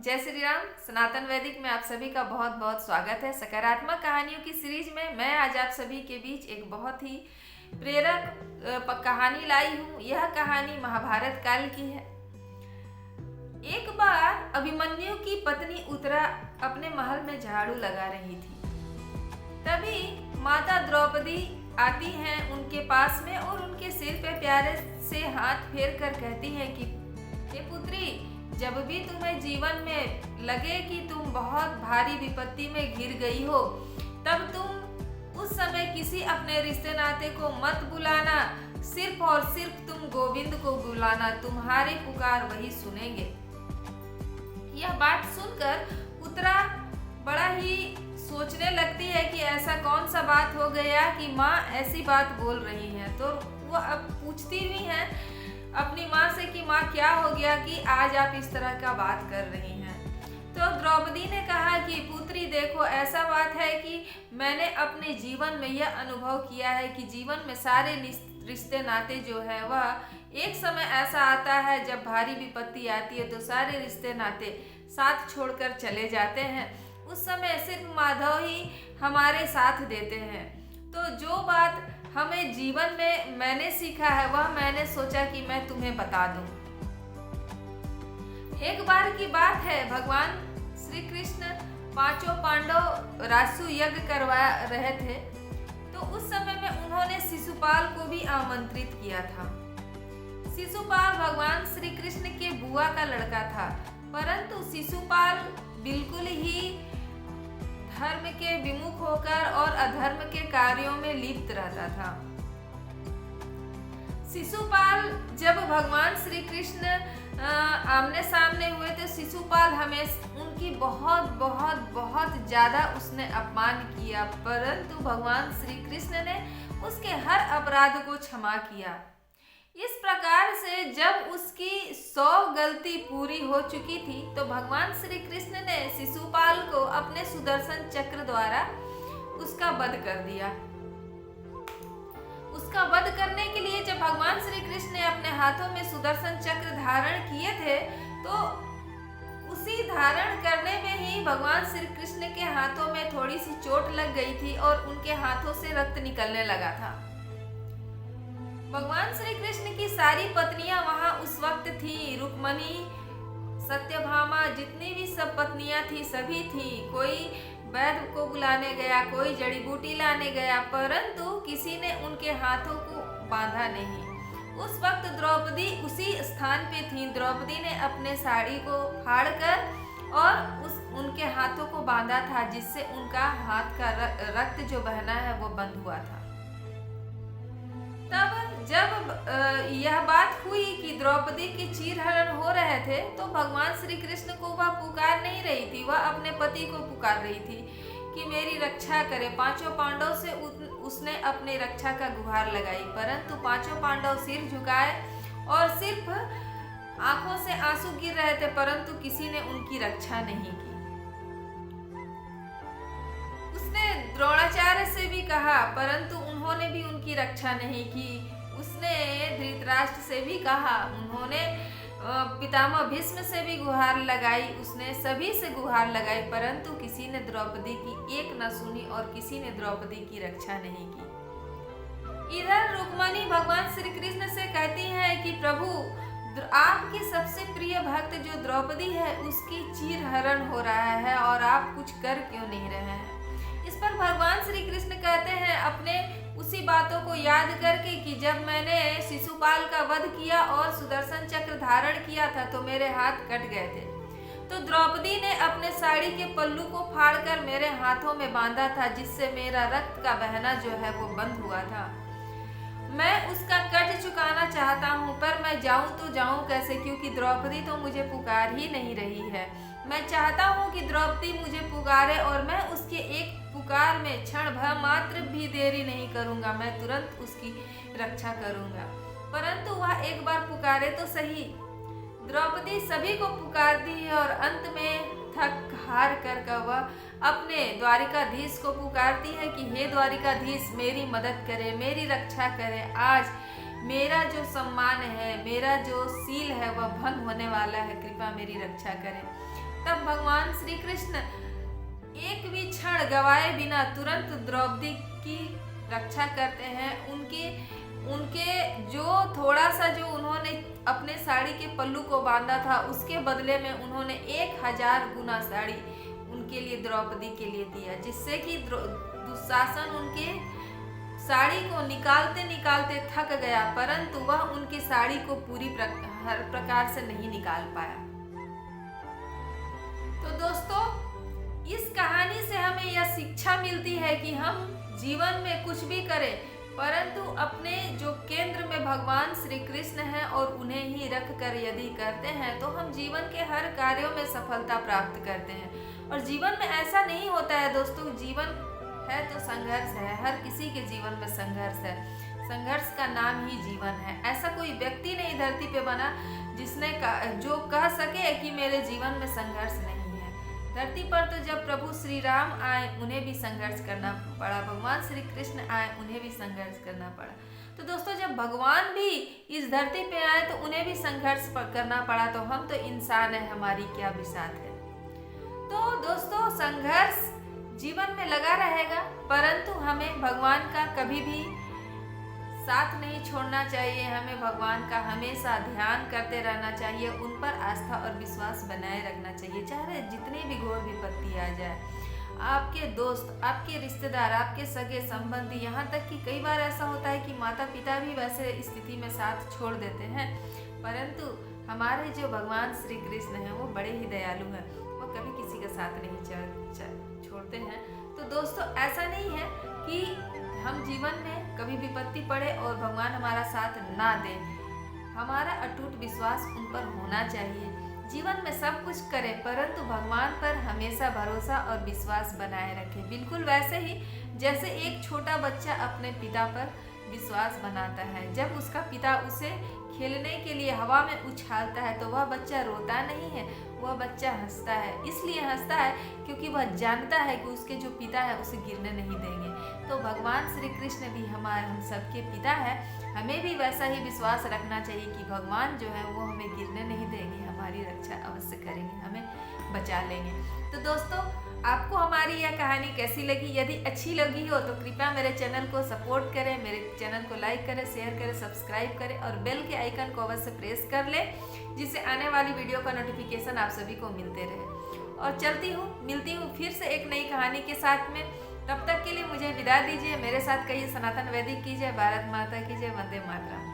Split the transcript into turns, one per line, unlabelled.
जय श्री राम। सनातन वैदिक में आप सभी का बहुत बहुत स्वागत है। सकारात्मक कहानियों की सीरीज में मैं आज आप सभी के बीच एक बहुत ही प्रेरक कहानी लाई हूँ। यह कहानी महाभारत काल की है। एक बार अभिमन्यु की पत्नी उत्तरा अपने महल में झाड़ू लगा रही थी। तभी माता द्रौपदी आती हैं उनके पास में और उनके सिर पे प्यारे से हाथ फेर कर कहती हैं कि हे पुत्री, जब भी तुम्हें जीवन में लगे कि तुम बहुत भारी विपत्ति में घिर गई हो, तब तुम उस समय किसी अपने रिश्ते नाते को मत बुलाना, सिर्फ और सिर्फ तुम गोविंद को बुलाना, तुम्हारे पुकार वही सुनेंगे। यह बात सुनकर उत्तरा बड़ा ही सोचने लगती है कि ऐसा कौन सा बात हो गया कि माँ ऐसी बात बोल रही है। तो वो अब पूछती भी है अपनी माँ से कि माँ क्या हो गया कि आज आप इस तरह का बात कर रही हैं। तो द्रौपदी ने कहा कि पुत्री देखो, ऐसा बात है कि मैंने अपने जीवन में यह अनुभव किया है कि जीवन में सारे रिश्ते नाते जो है वह एक समय ऐसा आता है जब भारी विपत्ति आती है तो सारे रिश्ते नाते साथ छोड़कर चले जाते हैं। उस समय सिर्फ माधव ही हमारे साथ देते हैं। तो जो बात हमें जीवन में मैंने सीखा है वह मैंने सोचा कि मैं तुम्हें बता दूं। एक बार की बात है, भगवान श्री कृष्ण पांचों पांडव रासु यज्ञ करवा रहे थे। तो उस समय में उन्होंने शिशुपाल को भी आमंत्रित किया था। शिशुपाल भगवान श्री कृष्ण के बुआ का लड़का था, परंतु शिशुपाल बिल्कुल ही धर्म के विमुख होकर और अधर्म के कार्यों में लिप्त रहता था। शिशुपाल जब भगवान श्री कृष्ण आमने सामने हुए तो शिशुपाल हमेशा उनकी बहुत बहुत बहुत ज्यादा उसने अपमान किया, परंतु भगवान श्री कृष्ण ने उसके हर अपराध को क्षमा किया। इस प्रकार से जब उसकी 100 गलती पूरी हो चुकी थी तो भगवान श्री कृष्ण ने शिशुपाल को अपने सुदर्शन चक्र द्वारा उसका वध कर दिया। उसका वध करने के लिए जब भगवान श्री कृष्ण ने अपने हाथों में सुदर्शन चक्र धारण किए थे तो उसी धारण करने में ही भगवान श्री कृष्ण के हाथों में थोड़ी सी चोट लग गई थी और उनके हाथों से रक्त निकलने लगा था। भगवान श्री कृष्ण की सारी पत्नियां वहां उस वक्त थी। रुक्मणी, सत्यभामा, जितनी भी सब पत्नियां थी सभी थी। कोई वैद्य को बुलाने गया, कोई जड़ी बूटी लाने गया, परंतु किसी ने उनके हाथों को बांधा नहीं। उस वक्त द्रौपदी उसी स्थान पे थी। द्रौपदी ने अपने साड़ी को फाड़कर और उनके हाथों को बांधा था, जिससे उनका हाथ का रक्त जो बहना है वो बंद हुआ था। तब जब यह बात हुई कि द्रौपदी के चीरहरण हो रहे थे तो भगवान श्री कृष्ण को वह पुकार नहीं रही थी, वह अपने पति को पुकार रही थी कि मेरी रक्षा करे। पांचों पांडव से उसने अपनी रक्षा का गुहार लगाई, परंतु पांचों पांडव सिर झुकाए और सिर्फ आंखों से आंसू गिर रहे थे, परंतु किसी ने उनकी रक्षा नहीं की। उसने द्रोणाचार्य से भी कहा, परंतु उन्होंने भी उनकी रक्षा नहीं की। उसने धृतराष्ट्र से भी कहा, उन्होंने पितामह भीष्म से भी गुहार लगाई, उसने सभी से गुहार लगाई, परंतु किसी ने द्रौपदी की एक न सुनी और किसी ने द्रौपदी की रक्षा नहीं की। इधर रुक्मणी भगवान श्री कृष्ण से कहती है कि प्रभु, आपकी सबसे प्रिय भक्त जो द्रौपदी है उसकी चीरहरण हो रहा है और आप कुछ कर क्यों नहीं रहे हैं। इस पर भगवान श्री कृष्ण कहते हैं अपने उसी बातों को याद करके कि जब मैंने शिशुपाल का वध किया और सुदर्शन चक्र धारण किया था तो मेरे हाथ कट गए थे। तो द्रौपदी ने अपने साड़ी के पल्लू को फाड़कर मेरे हाथों में बांधा था, जिससे मेरा रक्त का बहना जो है वो बंद हुआ था। मैं उसका कर्ज चुकाना चाहता हूँ, पर मैं जाऊँ तो जाऊँ कैसे, क्योंकि द्रौपदी तो मुझे पुकार ही नहीं रही है। मैं चाहता हूँ कि द्रौपदी मुझे पुकारे और मैं उसके एक पुकार में क्षण भर मात्र भी देरी नहीं करूँगा, मैं तुरंत उसकी रक्षा करूँगा। परंतु वह एक बार पुकारे तो सही। द्रौपदी सभी को पुकारती है और अंत में थक हार कर वह अपने द्वारिकाधीश को पुकारती है कि हे द्वारिकाधीश, मेरी मदद करे, मेरी रक्षा करे। आज मेरा जो सम्मान है, मेरा जो सील है वह भंग होने वाला है, कृपया मेरी रक्षा करें। तब भगवान श्री कृष्ण एक भी क्षण गवाए बिना तुरंत द्रौपदी की रक्षा करते हैं। उनके जो थोड़ा सा जो उन्होंने अपने साड़ी के पल्लू को बांधा था, उसके बदले में उन्होंने 1000 गुना साड़ी उनके लिए, द्रौपदी के लिए दिया, जिससे कि दुशासन उनके साड़ी को निकालते निकालते थक गया, परंतु वह उनकी साड़ी को हर प्रकार से नहीं निकाल पाया। तो दोस्तों, इस कहानी से हमें यह शिक्षा मिलती है कि हम जीवन में कुछ भी करें, परंतु अपने जो केंद्र में भगवान श्री कृष्ण हैं और उन्हें ही रख कर यदि करते हैं तो हम जीवन के हर कार्यों में सफलता प्राप्त करते हैं। और जीवन में ऐसा नहीं होता है दोस्तों, जीवन है तो संघर्ष है, हर किसी के जीवन में संघर्ष है, संघर्ष का नाम ही जीवन है। ऐसा कोई व्यक्ति नहीं धरती पे बना जिसने जो कह सके कि मेरे जीवन में संघर्ष नहीं है। धरती पर तो जब प्रभु श्री राम आए उन्हें भी संघर्ष करना पड़ा, भगवान श्री कृष्ण आए उन्हें भी संघर्ष करना पड़ा। तो दोस्तों, जब भगवान भी इस धरती पे आए तो उन्हें भी संघर्ष करना पड़ा, तो हम तो इंसान है, हमारी क्या बिसात है। तो दोस्तों, संघर्ष जीवन में लगा रहेगा, परंतु हमें भगवान का कभी भी साथ नहीं छोड़ना चाहिए। हमें भगवान का हमेशा ध्यान करते रहना चाहिए, उन पर आस्था और विश्वास बनाए रखना चाहिए, चाहे जितनी भी घोर विपत्ति आ जाए। आपके दोस्त, आपके रिश्तेदार, आपके सगे संबंधी, यहाँ तक कि कई बार ऐसा होता है कि माता पिता भी वैसे स्थिति में साथ छोड़ देते हैं, परंतु हमारे जो भगवान श्री कृष्ण हैं वो बड़े ही दयालु हैं, वो कभी किसी का साथ नहीं छोड़ते हैं। तो दोस्तों, ऐसा नहीं है कि हम जीवन में कभी विपत्ति पड़े और भगवान हमारा साथ ना दे, हमारा अटूट विश्वास उन पर होना चाहिए। जीवन में सब कुछ करें, परंतु भगवान पर हमेशा भरोसा और विश्वास बनाए रखें, बिल्कुल वैसे ही जैसे एक छोटा बच्चा अपने पिता पर विश्वास बनाता है। जब उसका पिता उसे खेलने के लिए हवा में उछालता है तो वह बच्चा रोता नहीं है, वह बच्चा हंसता है। इसलिए हंसता है क्योंकि वह जानता है कि उसके जो पिता है उसे गिरने नहीं देंगे। तो भगवान श्री कृष्ण भी हम सबके पिता है, हमें भी वैसा ही विश्वास रखना चाहिए कि भगवान जो है वो हमें गिरने नहीं देंगे, हमारी रक्षा अवश्य करेंगे, हमें बचा लेंगे। तो दोस्तों, आपको हमारी यह कहानी कैसी लगी? यदि अच्छी लगी हो तो कृपया मेरे चैनल को सपोर्ट करें, मेरे चैनल को लाइक करें, शेयर करें, सब्सक्राइब करें और बेल के आइकन को अवश्य प्रेस कर लें, जिससे आने वाली वीडियो का नोटिफिकेशन आप सभी को मिलते रहे। और मिलती हूँ फिर से एक नई कहानी के साथ में। तब तक के लिए मुझे विदा दीजिए। मेरे साथ कहिए सनातन वैदिक की जय, भारत माता की जय, वंदे मातरम।